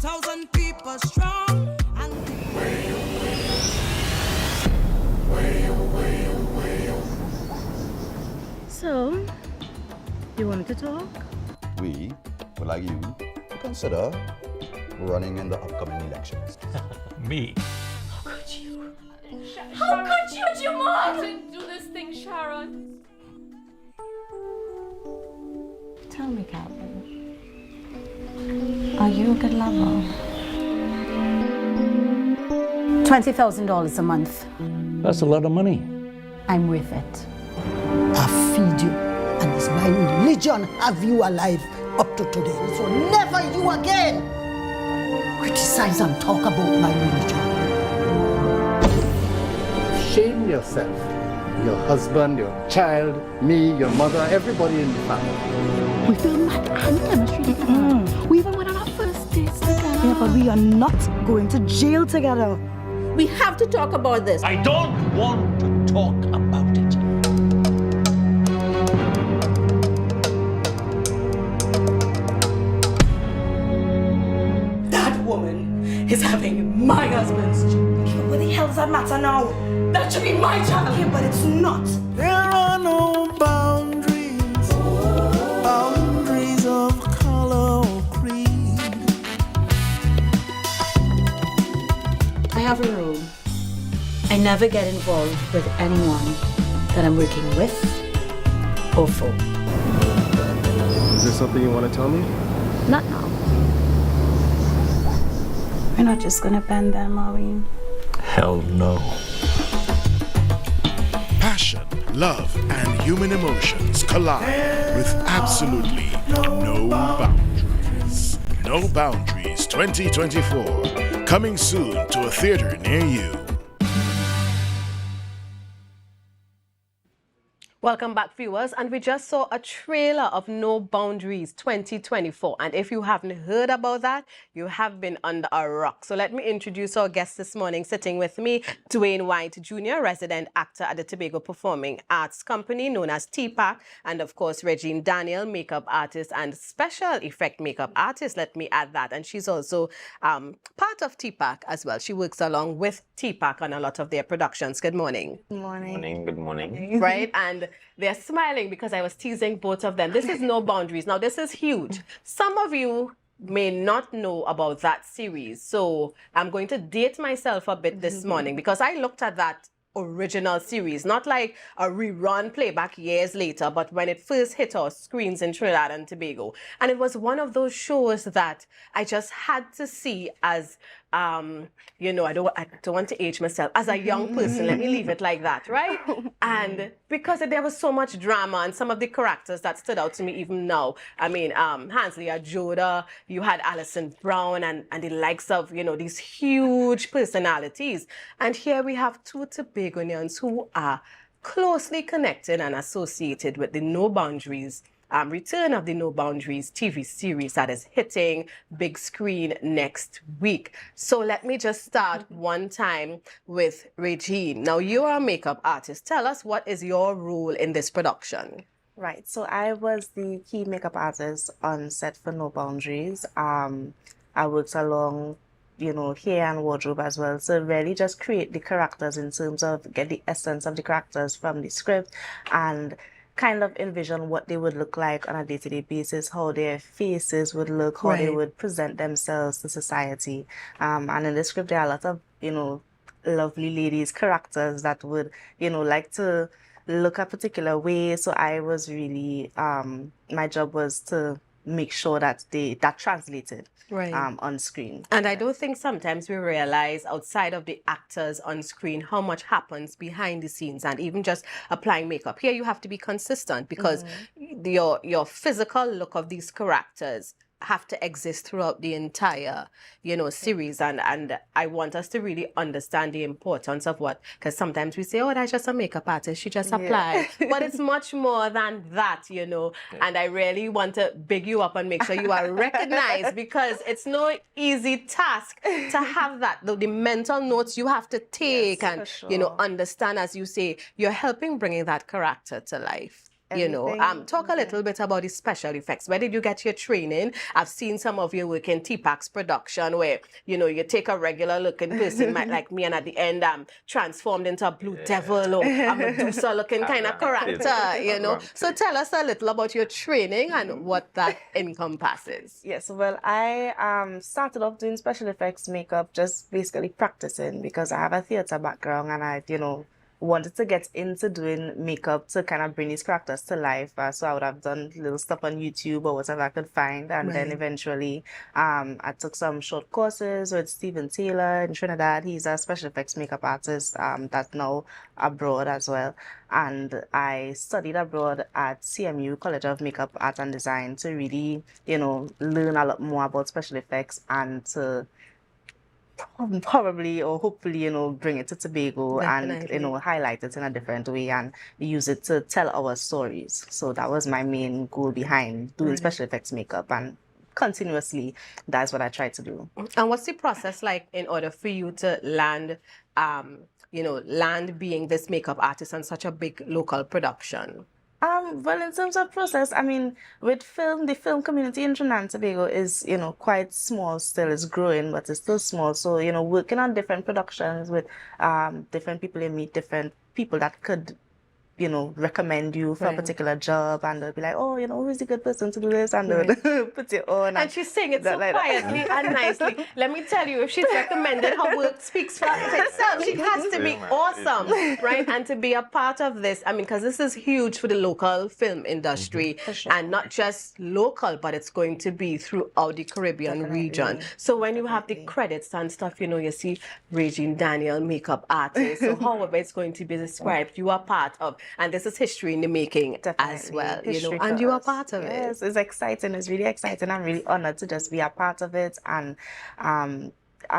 2,000 people strong. And So, you wanted to talk? We would like you to consider running in the upcoming elections. Me? How could you, Jamal? Didn't do this thing, Sharon. Tell me, Calvin. Are you a good lover? $20,000 a month. That's a lot of money. I'm worth it. I feed you, and it's my religion have you alive up to today. So never you again criticize and talk about my religion. Shame yourself, your husband, your child, me, your mother, everybody in the family. We feel mad and chemistry together. We even went on our first dates together. Yeah, but we are not going to jail together. We have to talk about this. I don't want to talk about it. that woman is having my husband's child. What the hell does that matter now? That should be my child. Yeah, but it's not. There are no boundaries, boundaries of color or creed. I have a rule. I never get involved with anyone that I'm working with or for. Is there something you want to tell me? Not now. We're not just gonna bend them, are we? Hell no. Passion, love, and human emotions collide with absolutely no boundaries. No Boundaries 2024, coming soon to a theater near you. Welcome back, viewers, and we just saw a trailer of No Boundaries 2024, and if you haven't heard about that, you have been under a rock. So let me introduce our guest this morning. Sitting with me, Dwayne White Jr., resident actor at the Tobago Performing Arts Company known as TPAC, and of course Regine Daniel, makeup artist and special effect makeup artist, let me add that, and she's also part of TPAC as well. She works along with TPAC on a lot of their productions. Good morning. Good morning. Morning, good morning. Right? And they're smiling because I was teasing both of them. This is No Boundaries. Now, this is huge. Some of you may not know about that series. So I'm going to date myself a bit this morning because I looked at that original series, not like a rerun playback years later, but when it first hit our screens in Trinidad and Tobago. And it was one of those shows that I just had to see as, you know, I don't want to age myself, as a young person, let me leave it like that, right? And because there was so much drama and some of the characters that stood out to me even now. I mean, Hansley Ajoda, you had Alison Brown and the likes of, you know, these huge personalities. And here we have two Tobagonians who are closely connected and associated with the No Boundaries return of the No Boundaries TV series that is hitting big screen next week. So let me just start one time with Regine. Now, you are a makeup artist. Tell us, what is your role in this production? Right, so I was the key makeup artist on set for No Boundaries. I worked along, you know, hair and wardrobe as well. So really just create the characters in terms of get the essence of the characters from the script and kind of envision what they would look like on a day-to-day basis, how their faces would look, how they would present themselves to society. And in the script, there are a lot of, you know, lovely ladies, characters that would, you know, like to look a particular way. So I was really, my job was to make sure that that translated on screen. And I don't think sometimes we realize outside of the actors on screen how much happens behind the scenes and even just applying makeup. Here you have to be consistent because your physical look of these characters have to exist throughout the entire, you know, series. And I want us to really understand the importance of what, because sometimes we say, oh, that's just a makeup artist, she just applied. But it's much more than that, you know. And I really want to big you up and make sure you are recognized because it's no easy task to have that, the mental notes you have to take and, you know, understand, as you say, you're helping bringing that character to life. You know, talk a little bit about the special effects. Where did you get your training? I've seen some of your work in T-Pax production where, you know, you take a regular looking person like me and at the end I'm transformed into a blue devil or a Medusa looking kind of character, you know. So tell us a little about your training and what that encompasses. Yes, well, I started off doing special effects makeup just basically practicing because I have a theater background and I, you know, wanted to get into doing makeup to kind of bring these characters to life. So I would have done little stuff on YouTube or whatever I could find. And then eventually I took some short courses with Stephen Taylor in Trinidad. He's a special effects makeup artist that's now abroad as well. And I studied abroad at CMU, College of Makeup, Art and Design, to really, you know, learn a lot more about special effects and to probably or hopefully, you know, bring it to Tobago and, you know, highlight it in a different way and use it to tell our stories. So that was my main goal behind doing special effects makeup, and continuously that's what I try to do. And what's the process like in order for you to land, you know, land being this makeup artist on such a big local production? Well, in terms of process, I mean, with film, the film community in Trinidad and Tobago is, you know, quite small still. It's growing, but it's still small. So, you know, working on different productions with different people, you meet different people that could, you know, recommend you for a particular job, and they'll be like, oh, you know, who's the good person to do this? And they'll put it on. And she's saying it so quietly and nicely. Let me tell you, if she's recommended, her work speaks for itself. She has to be awesome, right? And to be a part of this, I mean, because this is huge for the local film industry, and not just local, but it's going to be throughout the Caribbean region. So when you have the credits and stuff, you know, you see Regine Daniel, makeup artist, so however it's going to be described, you are part of. And this is history in the making as well, you know, and you are part of it. Yes, it's exciting. It's really exciting. I'm really honored to just be a part of it. And I'm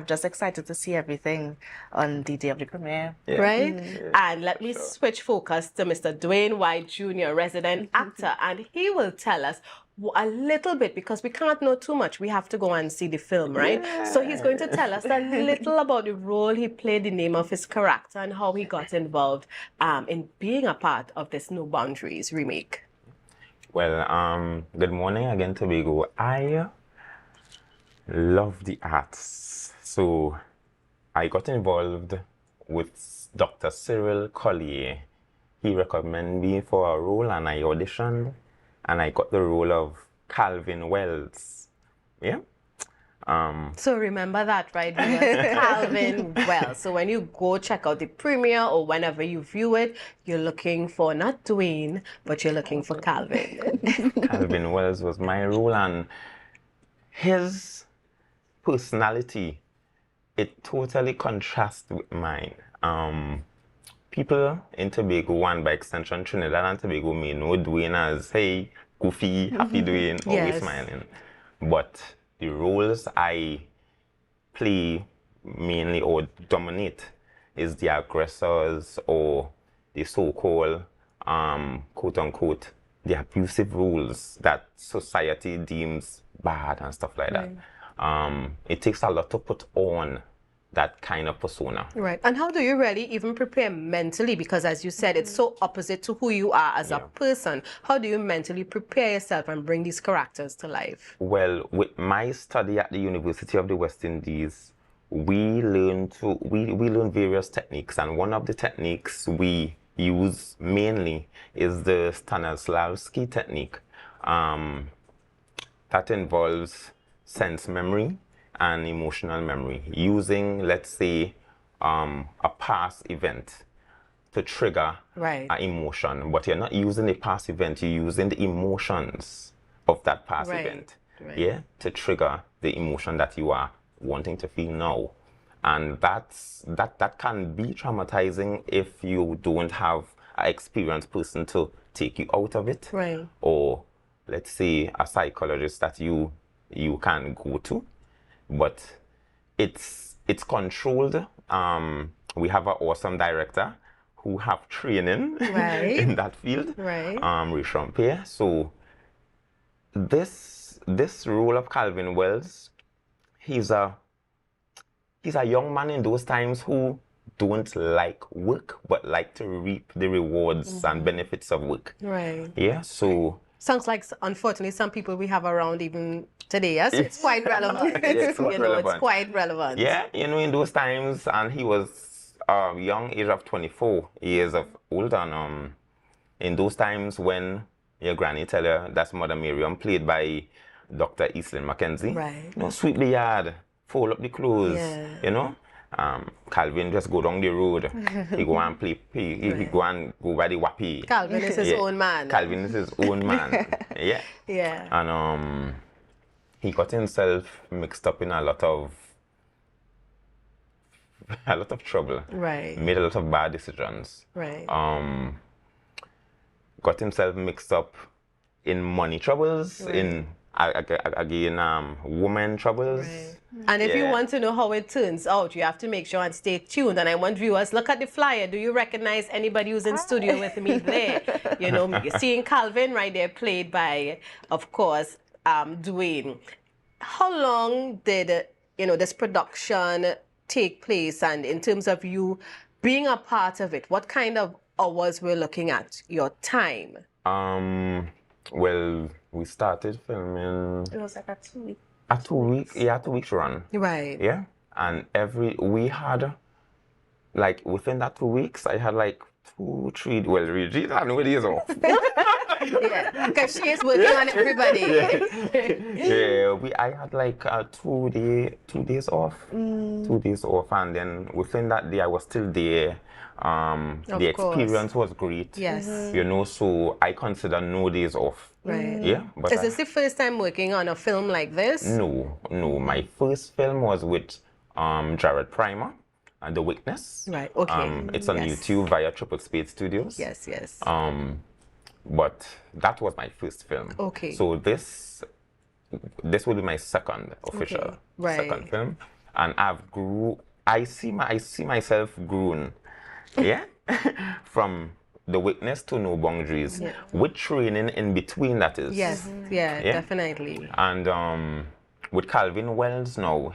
just excited to see everything on the day of the premiere. Right? And let me switch focus to Mr. Dwayne White Jr., resident actor, and he will tell us a little bit, because we can't know too much. We have to go and see the film, right? So he's going to tell us a little about the role he played, the name of his character, and how he got involved in being a part of this No Boundaries remake. Well, good morning again, Tobago. I love the arts. So I got involved with Dr. Cyril Collier. He recommended me for a role and I auditioned. And I got the role of Calvin Wells. Yeah. So remember that, right? Calvin Wells. So when you go check out the premiere or whenever you view it, you're looking for not Dwayne, but you're looking for Calvin. Calvin Wells was my role, and his personality, it totally contrasts with mine. People in Tobago, and by extension Trinidad and Tobago, may know Dwayne as, hey, goofy, happy Dwayne, always smiling. But the roles I play mainly or dominate is the aggressors or the so-called, quote-unquote, the abusive roles that society deems bad and stuff like that. It takes a lot to put on that kind of persona. Right. And how do you really even prepare mentally? Because as you said, it's so opposite to who you are as a person. How do you mentally prepare yourself and bring these characters to life? Well, with my study at the University of the West Indies, we learn various techniques, and one of the techniques we use mainly is the Stanislavski technique. That involves sense memory and emotional memory, using, let's say, a past event to trigger an emotion. But you're not using the past event, you're using the emotions of that past event, to trigger the emotion that you are wanting to feel now. And that can be traumatizing if you don't have an experienced person to take you out of it, or let's say a psychologist that you can go to. But it's controlled. We have an awesome director who have training in that field, Regine. So this role of Calvin Wells, he's a young man in those times who don't like work, but like to reap the rewards and benefits of work. Right. Yeah, so... Sounds like, unfortunately, some people we have around even today, yes? It's quite relevant. It's quite relevant. It's quite relevant. Yeah, in those times, and he was young, age of 24 years of old, and in those times when your granny tell her that's Mother Miriam, played by Dr. Eastlyn Mackenzie. Right. Sweep the yard, fold up the clothes, Yeah. Calvin just go down the road. He go and play, he go and go by the wappy. Calvin is his own man. Calvin is his own man. Yeah. Yeah. And he got himself mixed up in a lot of trouble. Right. Made a lot of bad decisions. Right. Got himself mixed up in money troubles, in again woman troubles. Right. And if you want to know how it turns out, you have to make sure and stay tuned. And I want viewers, look at the flyer. Do you recognize anybody who's in studio with me there? You're seeing Calvin right there, played by, of course, Dwayne. How long did this production take place? And in terms of you being a part of it, what kind of hours we're looking at? Your time? Well, we started filming. It was like a 2 week. A 2 week, yeah, 2 weeks run. Right. Yeah, and we had, like, within that 2 weeks, I had like 2, 3. Well, Regine, I know it is off. Yeah, because she is working on everybody. I had like 2 days off. 2 days off, and then within that day, I was still there. The experience was great. Yes. So I consider no days off. Right. Yeah. But is this the first time working on a film like this? No. My first film was with Jared Primer and The Witness. Right. Okay. It's on YouTube via Triple Spade Studios. Yes. Yes. But that was my first film. Okay. So this will be my second official second film, and I see myself grown. Yeah. From The Witness to No Boundaries, with training in between, that is. Yes, yeah, definitely. And with Calvin Wells now,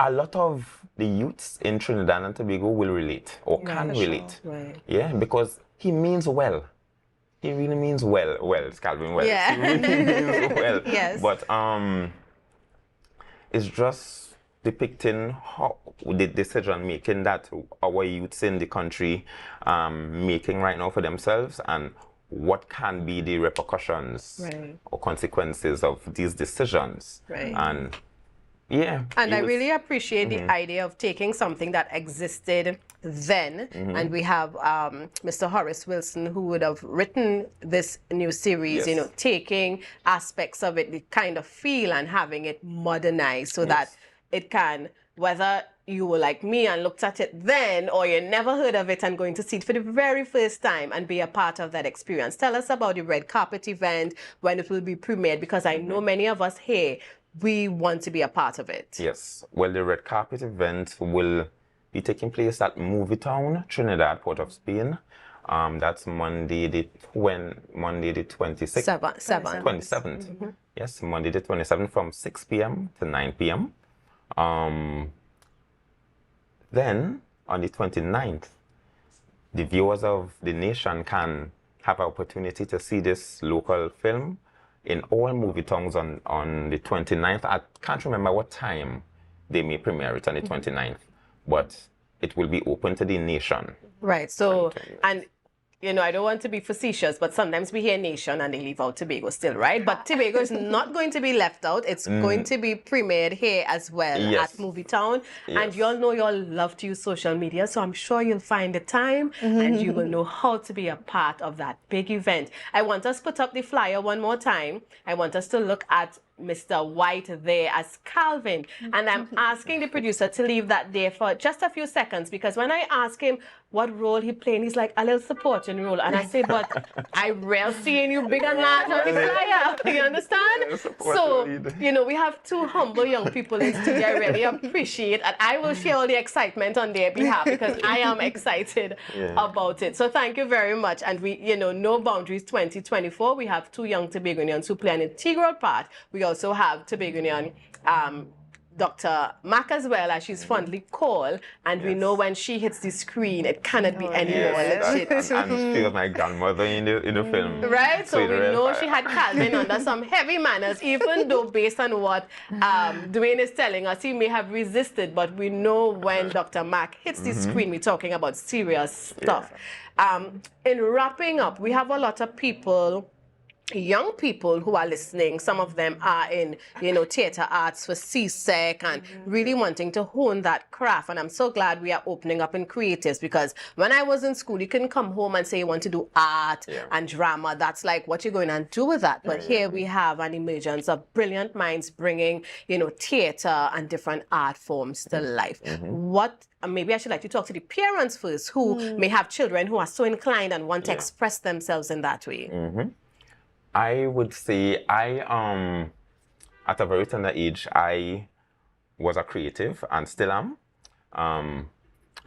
a lot of the youths in Trinidad and Tobago will relate, or can relate. Right. Yeah, because he means well. He really means well. Well, it's Calvin Wells. Yeah. He really means well. Yes. But it's just depicting how the decision making that our youths in the country making right now for themselves, and what can be the repercussions or consequences of these decisions. Right. And yeah. And I really appreciate the idea of taking something that existed then, and we have Mr. Horace Wilson, who would have written this new series, taking aspects of it, the kind of feel, and having it modernized so that it can, whether you were like me and looked at it then, or you never heard of it and going to see it for the very first time and be a part of that experience. Tell us about the red carpet event, when it will be premiered, because I know many of us here, we want to be a part of it. Yes. Well, the red carpet event will be taking place at Movie Town, Trinidad, Port of Spain. That's Monday the 26th. 27th. Yes, Monday the 27th from 6 p.m. to 9 p.m. Then, on the 29th, the viewers of the nation can have an opportunity to see this local film in all movie towns on the 29th. I can't remember what time they may premiere it on the 29th, but it will be open to the nation. Right. So, and I don't want to be facetious, but sometimes we hear nation and they leave out Tobago still, right? But Tobago is not going to be left out. It's going to be premiered here as well at Movie Town. And you all know you all love to use social media, so I'm sure you'll find the time and you will know how to be a part of that big event. I want us to put up the flyer one more time. I want us to look at Mr. White there as Calvin. And I'm asking the producer to leave that there for just a few seconds, because when I ask him what role he playing, he's like, a little supporting role. And I say, but I rarely seeing you big and large on the flyer. You understand? So, we have two humble young people in studio. I really appreciate, and I will share all the excitement on their behalf because I am excited about it. So thank you very much. And we, No Boundaries 2024, we have two young Tobagonians who play an integral part. We also have Tobagonian Dr. Mac as well, as she's fondly called, and we know when she hits the screen, it cannot be any more legit. And she was my grandmother in the film. Right, so it's we real know fire. she had Calvin under some heavy manners, even though based on what Dwayne is telling us, he may have resisted, but we know when Dr. Mac hits the screen, we're talking about serious stuff. In wrapping up, we have a lot of people, young people who are listening. Some of them are in, theater arts for CSEC and really wanting to hone that craft. And I'm so glad we are opening up in creatives, because when I was in school, you couldn't come home and say you want to do art and drama. That's like what you're going to do with that. But here we have an emergence of brilliant minds bringing, theater and different art forms to life. Maybe I should like to talk to the parents first, who may have children who are so inclined and want to express themselves in that way. I would say at a very tender age, I was a creative and still am.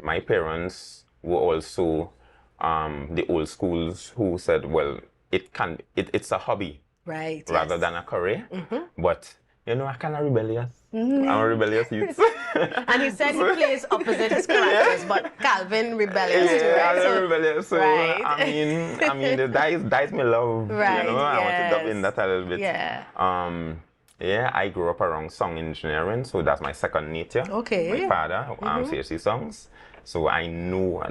My parents were also the old schools who said, well, it's a hobby rather than a career. But, I kind of rebellious. I'm a rebellious youth. And he said he plays opposite his characters, but Calvin rebellious too, right? I'm rebellious. So I mean, the dice me love. Right. I want to dub in that a little bit. Yeah. I grew up around song engineering, so that's my second nature. Okay. My father, CHC songs, so I know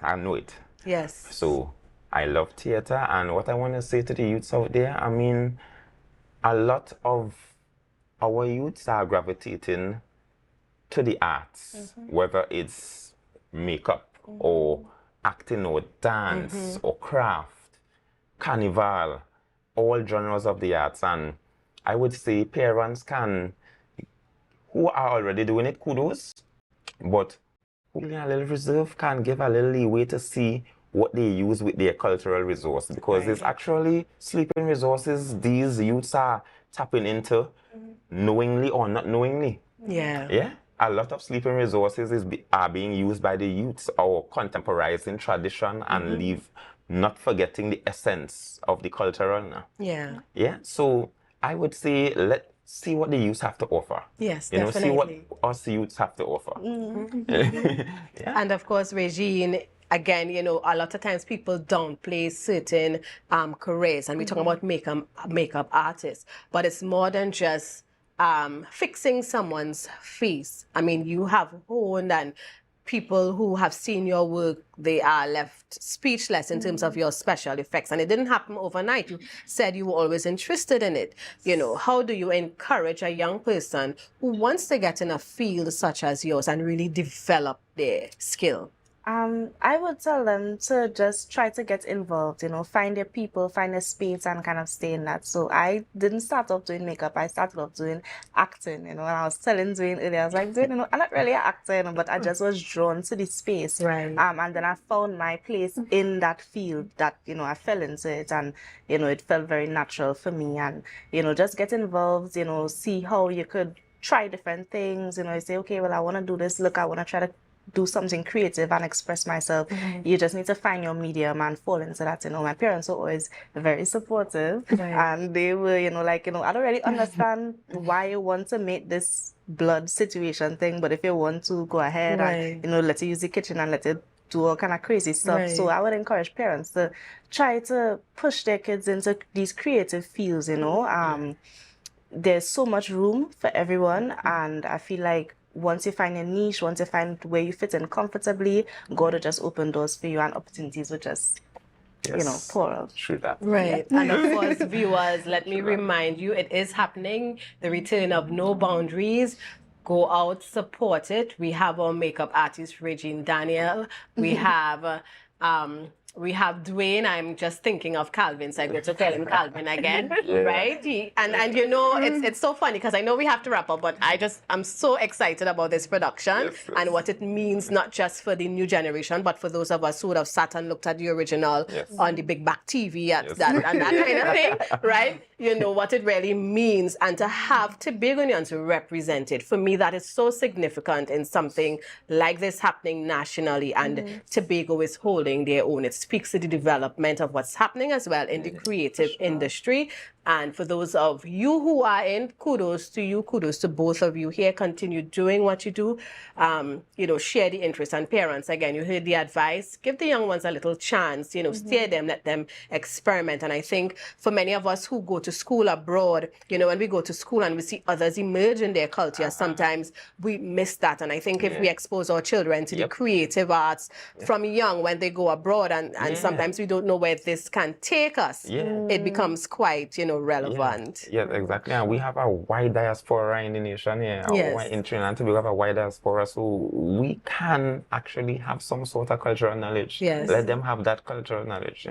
I know it. Yes. So I love theater, and what I want to say to the youths out there, I mean, a lot of our youths are gravitating to the arts, whether it's makeup or acting or dance or craft, carnival, all genres of the arts. And I would say parents who are already doing it, kudos, but who are a little reserved can give a little leeway to see what they use with their cultural resource, because it's actually sleeping resources these youths are tapping into, knowingly or not knowingly. Yeah. A lot of sleeping resources are being used by the youths, or contemporizing tradition and not forgetting the essence of the cultural. Yeah. So I would say let's see what the youths have to offer. Yes, definitely. See what us youths have to offer. And of course, Regine, again, a lot of times people downplay certain careers, and we're talking about makeup artists, but it's more than just fixing someone's face. I mean, you have honed, and people who have seen your work, they are left speechless in terms of your special effects. And it didn't happen overnight. You said you were always interested in it. How do you encourage a young person who wants to get in a field such as yours and really develop their skill? I would tell them to just try to get involved, find their people, find their space, and kind of stay in that. So I didn't start off doing makeup. I started off doing acting, and I was telling Dwayne earlier, I was like, Dwayne, I'm not really an actor, but I just was drawn to the space. Right. And then I found my place in that field that, I fell into it, and, it felt very natural for me. And, just get involved, see how you could try different things, you say, okay, well, I want to do this. Look, I want to try to do something creative and express myself. You just need to find your medium and fall into that. My parents were always very supportive, and they were, I don't really understand why you want to make this blood situation thing, but if you want to, go ahead and, let you use the kitchen and let it do all kind of crazy stuff. So I would encourage parents to try to push their kids into these creative fields, There's so much room for everyone, and I feel like once you find a niche, once you find where you fit in comfortably, God will just open doors for you, and opportunities will just, pour out. True that. Right. And of course, viewers, let me remind you, it is happening. The return of No Boundaries. Go out, support it. We have our makeup artist, Regine Daniel. We have Dwayne. I'm just thinking of Calvin, so I'm going to tell him Calvin again, right? It's so funny because I know we have to wrap up, but I'm so excited about this production and what it means, not just for the new generation, but for those of us who would have sat and looked at the original on the big back TV and that kind of thing, right? What it really means, and to have Tobagonians represent it. For me, that is so significant in something like this happening nationally, and Tobago is holding their own. It speaks to the development of what's happening as well in the creative industry. And for those of you who are in, kudos to you, kudos to both of you here. Continue doing what you do. Share the interest. And parents, again, you heard the advice. Give the young ones a little chance, steer them, let them experiment. And I think for many of us who go to school abroad, when we go to school and we see others emerge in their culture, sometimes we miss that. And I think if we expose our children to the creative arts from young when they go abroad, and sometimes we don't know where this can take us, it becomes quite, relevant. Yes, exactly. And we have a wide diaspora in the nation here. In Trinidad and Tobago, we have a wide diaspora, so we can actually have some sort of cultural knowledge. Yes. Let them have that cultural knowledge,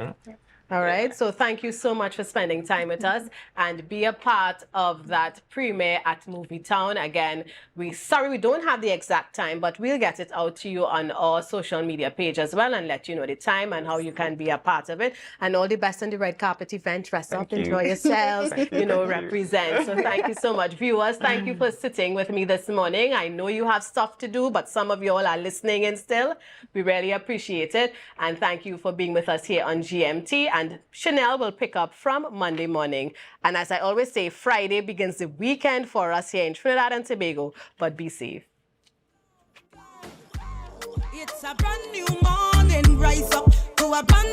All right, so thank you so much for spending time with us and be a part of that premiere at Movie Town. Again, sorry we don't have the exact time, but we'll get it out to you on our social media page as well and let you know the time and how you can be a part of it. And all the best on the red carpet event. Dress up, enjoy yourselves, represent. So thank you so much. Viewers, thank you for sitting with me this morning. I know you have stuff to do, but some of you all are listening in still. We really appreciate it. And thank you for being with us here on GMT. And Chanel will pick up from Monday morning. And as I always say, Friday begins the weekend for us here in Trinidad and Tobago. But be safe. It's a brand new morning, rise up to a brand